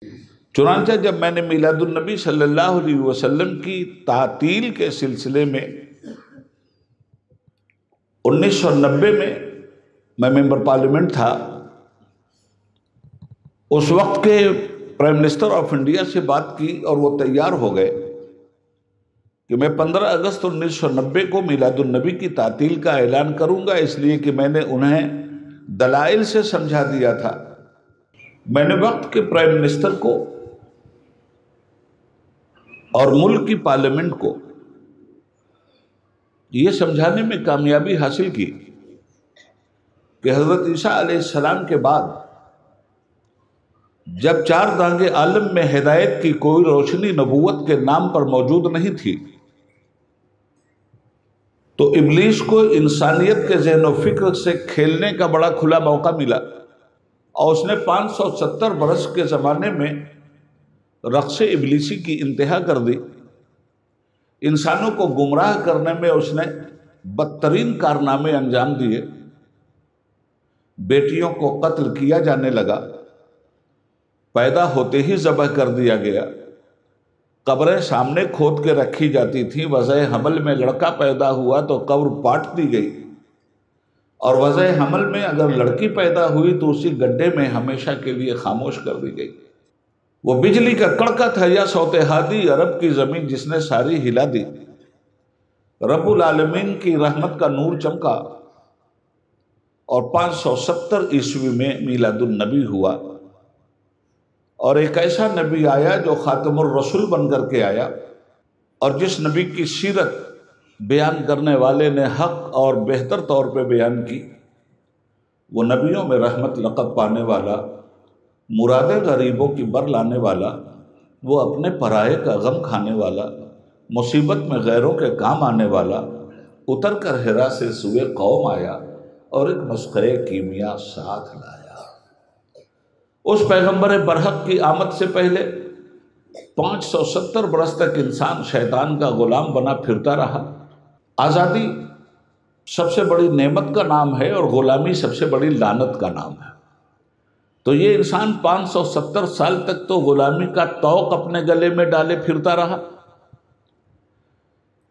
چنانچہ جب میں نے میلاد النبی صلی اللہ علیہ وسلم کی تعطیل کے سلسلے میں 1990 میں ممبر پارلیمنٹ تھا، اس وقت کے پرائم منسٹر آف انڈیا سے بات کی اور وہ تیار ہو گئے کہ میں 15 اگست 1990 کو میلاد النبی کی تعطیل کا اعلان کروں گا، اس لیے کہ میں نے انہیں دلائل سے سمجھا دیا تھا۔ میں نے وقت کے پرائم منسٹر کو اور ملک کی پارلیمنٹ کو یہ سمجھانے میں کامیابی حاصل کی کہ حضرت عیسیٰ علیہ السلام کے بعد جب چار دانگ عالم میں ہدایت کی کوئی روشنی نبوت کے نام پر موجود نہیں تھی، تو ابلیس کو انسانیت کے ذہن و فکر سے کھیلنے کا بڑا کھلا موقع ملا، اور اس نے 570 برس کے زمانے میں رقص ابلیسی کی انتہا کر دی۔ انسانوں کو گمراہ کرنے میں اس نے بدترین کارنامے انجام دیے۔ بیٹیوں کو قتل کیا جانے لگا، پیدا ہوتے ہی ذبح کر دیا گیا، قبریں سامنے کھود کے رکھی جاتی تھیں، وضع حمل میں لڑکا پیدا ہوا تو قبر پاٹ دی گئی، اور وضع حمل میں اگر لڑکی پیدا ہوئی تو اسی گڈھے میں ہمیشہ کے لیے خاموش کر دی گئی۔ وہ بجلی کا کڑکا تھا یا صوت ہادی عرب کی زمین جس نے ساری ہلا دی۔ رب العالمین کی رحمت کا نور چمکا اور 570 عیسوی میں میلاد النبی ہوا، اور ایک ایسا نبی آیا جو خاتم الرسول بن کر کے آیا، اور جس نبی کی سیرت بیان کرنے والے نے حق اور بہتر طور پہ بیان کی، وہ نبیوں میں رحمت لقب پانے والا، مرادیں غریبوں کی بر لانے والا، وہ اپنے پرائے کا غم کھانے والا، مصیبت میں غیروں کے کام آنے والا، اتر کر حرا سے سوئے قوم آیا اور ایک نسخہ کیمیا ساتھ لایا۔ اس پیغمبر برحق کی آمد سے پہلے 570 برس تک انسان شیطان کا غلام بنا پھرتا رہا۔ آزادی سب سے بڑی نعمت کا نام ہے اور غلامی سب سے بڑی لعنت کا نام ہے، تو یہ انسان 570 سال تک تو غلامی کا طوق اپنے گلے میں ڈالے پھرتا رہا۔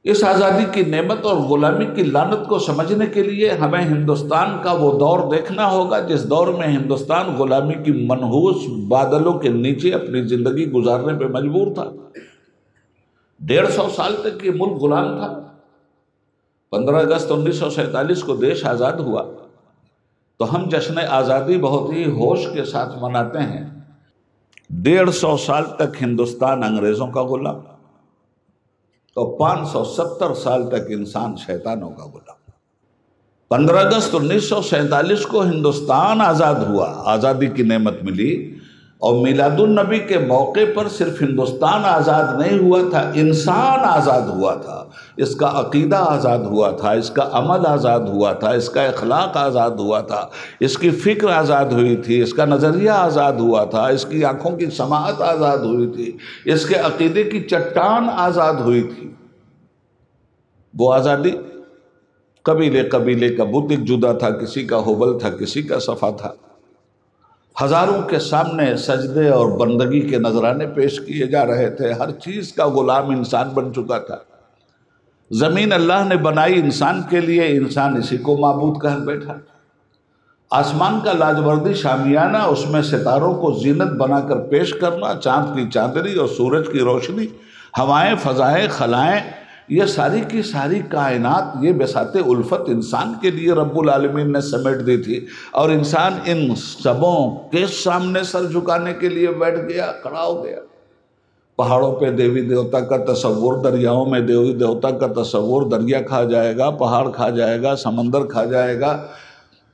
اس آزادی کی نعمت اور غلامی کی لعنت کو سمجھنے کے لیے ہمیں ہندوستان کا وہ دور دیکھنا ہوگا جس دور میں ہندوستان غلامی کی منحوس بادلوں کے نیچے اپنی زندگی گزارنے پہ مجبور تھا۔ 150 سال تک یہ ملک غلام تھا۔ 15 اگست 1947 کو دیش آزاد ہوا تو ہم جشن آزادی بہت ہی ہوش کے ساتھ مناتے ہیں۔ 150 سال تک ہندوستان انگریزوں کا غلام، تو 570 سال تک انسان شیطانوں کا غلام۔ 15 اگست 1947 کو ہندوستان آزاد ہوا، آزادی کی نعمت ملی، اور میلاد النبی کے موقع پر صرف ہندوستان آزاد نہیں ہوا تھا، انسان آزاد ہوا تھا۔ اس کا عقیدہ آزاد ہوا تھا، اس کا عمل آزاد ہوا تھا، اس کا اخلاق آزاد ہوا تھا، اس کی فکر آزاد ہوئی تھی، اس کا نظریہ آزاد ہوا تھا، اس کی آنکھوں کی سماعت آزاد ہوئی تھی، اس کے عقیدے کی چٹان آزاد ہوئی تھی۔ وہ آزادی قبیلے قبیلے کا بت ایک جدا تھا، کسی کا حبل تھا، کسی کا صفا تھا، ہزاروں کے سامنے سجدے اور بندگی کے نذرانے پیش کیے جا رہے تھے، ہر چیز کا غلام انسان بن چکا تھا۔ زمین اللہ نے بنائی انسان کے لیے، انسان اسی کو معبود کہہ بیٹھا۔ آسمان کا لاجوردی شامیانہ، اس میں ستاروں کو زینت بنا کر پیش کرنا، چاند کی چاندنی اور سورج کی روشنی، ہوائیں، فضائیں، خلائیں، یہ ساری کی ساری کائنات، یہ بساط الفت انسان کے لیے رب العالمین نے سمیٹ دی تھی، اور انسان ان سبوں کے سامنے سر جھکانے کے لیے بیٹھ گیا، کھڑا ہو گیا۔ پہاڑوں پہ دیوی دیوتا کا تصور، دریاؤں میں دیوی دیوتا کا تصور، دریا کھا جائے گا، پہاڑ کھا جائے گا، سمندر کھا جائے گا،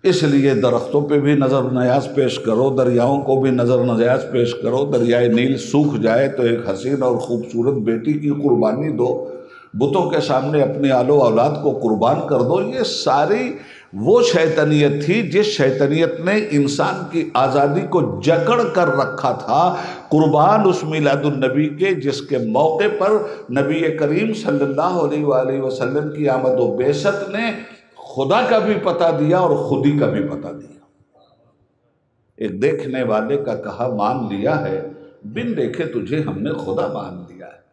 اس لیے درختوں پہ بھی نظر نیاز پیش کرو، دریاؤں کو بھی نظر نیاز پیش کرو۔ دریائے نیل سوکھ جائے تو ایک حسین اور خوبصورت بیٹی کی قربانی دو، بتوں کے سامنے اپنی آل و اولاد کو قربان کر دو۔ یہ ساری وہ شیطنیت تھی جس شیطنیت نے انسان کی آزادی کو جکڑ کر رکھا تھا۔ قربان اس میلاد النبی کے جس کے موقع پر نبی کریم صلی اللہ علیہ وآلہ وسلم کی آمد و بعثت نے خدا کا بھی پتہ دیا اور خودی کا بھی پتہ دیا۔ ایک دیکھنے والے کا کہا مان لیا ہے، بن دیکھے تجھے ہم نے خدا مان لیا ہے۔